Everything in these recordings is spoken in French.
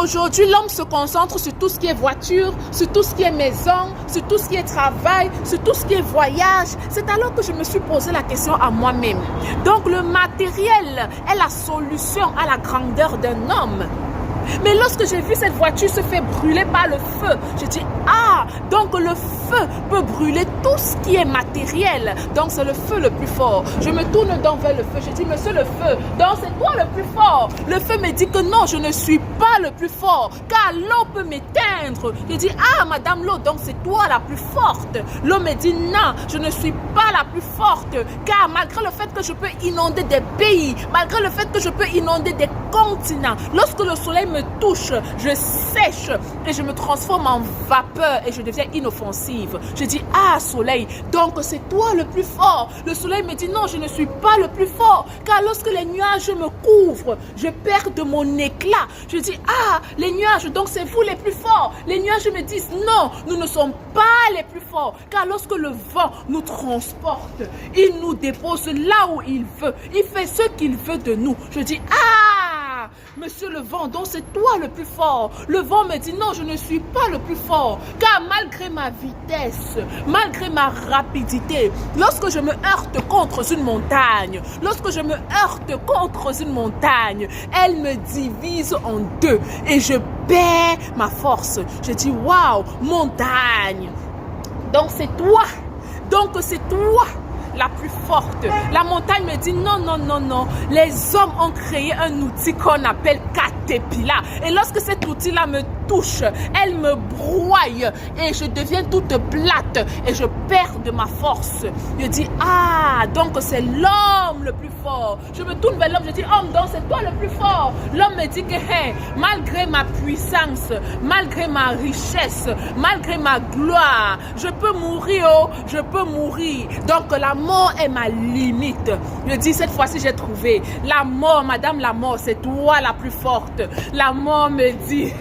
aujourd'hui, l'homme se concentre sur tout ce qui est voiture, sur tout ce qui est maison, sur tout ce qui est travail, sur tout ce qui est voyage. C'est alors que je me suis posé la question à moi-même. Donc, le matériel est la solution à la grandeur d'un homme. Mais lorsque j'ai vu cette voiture se faire brûler par le feu, j'ai dit, ah, donc le feu peut brûler tout ce qui est matériel. Donc c'est le feu le plus fort. Je me tourne donc vers le feu. Je dis, monsieur le feu, donc c'est toi le plus fort. Le feu me dit que non, je ne suis pas le plus fort, car l'eau peut m'éteindre. Je dis, ah, madame l'eau, donc c'est toi la plus forte. L'eau me dit, non, je ne suis pas la plus forte, car malgré le fait que je peux inonder des pays, malgré le fait que je peux inonder des continents, lorsque le soleil me touche, je sèche et je me transforme en vapeur et je deviens inoffensive. Je dis, ah soleil, donc c'est toi le plus fort. Le soleil me dit, non, je ne suis pas le plus fort, car lorsque les nuages me couvrent, je perds de mon éclat. Je dis, ah, les nuages, donc c'est vous les plus forts. Les nuages me disent, non, nous ne sommes pas les plus forts, car lorsque le vent nous transporte, il nous dépose là où il veut. Il fait ce qu'il veut de nous. Je dis, ah, monsieur le vent, donc c'est toi le plus fort. Le vent me dit, non, je ne suis pas le plus fort, car malgré ma vitesse, malgré ma rapidité, lorsque je me heurte contre une montagne, lorsque je me heurte contre une montagne, elle me divise en deux et je perds ma force. Je dis, waouh, montagne, donc c'est toi, la plus forte. La montagne me dit non, non, non, non. Les hommes ont créé un outil qu'on appelle caterpillar. Et lorsque cet outil-là me touche, elle me broye et je deviens toute plate et je perds de ma force. Je dis, ah, donc c'est l'homme le plus fort. Je me tourne vers l'homme, je dis, homme, donc c'est toi le plus fort. L'homme me dit que, hey, malgré ma puissance, malgré ma richesse, malgré ma gloire, je peux mourir, oh, je peux mourir. Donc la mort est ma limite. Je dis, cette fois-ci, j'ai trouvé. La mort, madame la mort, c'est toi la plus forte. La mort me dit,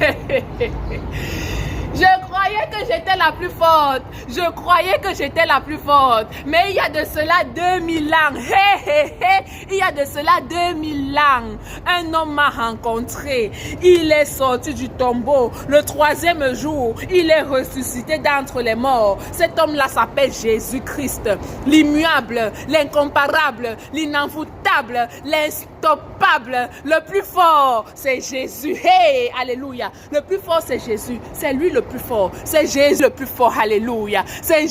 je croyais que j'étais la plus forte. Je croyais que j'étais la plus forte. Mais il y a de cela 2000 ans. Il y a de cela 2000 ans. Un homme m'a rencontré. Il est sorti du tombeau. Le troisième jour, il est ressuscité d'entre les morts. Cet homme-là s'appelle Jésus-Christ. L'immuable, l'incomparable, l'inenvoûtable, l'instoppable. Le plus fort, c'est Jésus. Hey, alléluia. Le plus fort, c'est Jésus. C'est lui le plus fort. C'est Jésus le plus fort. Alléluia. C'est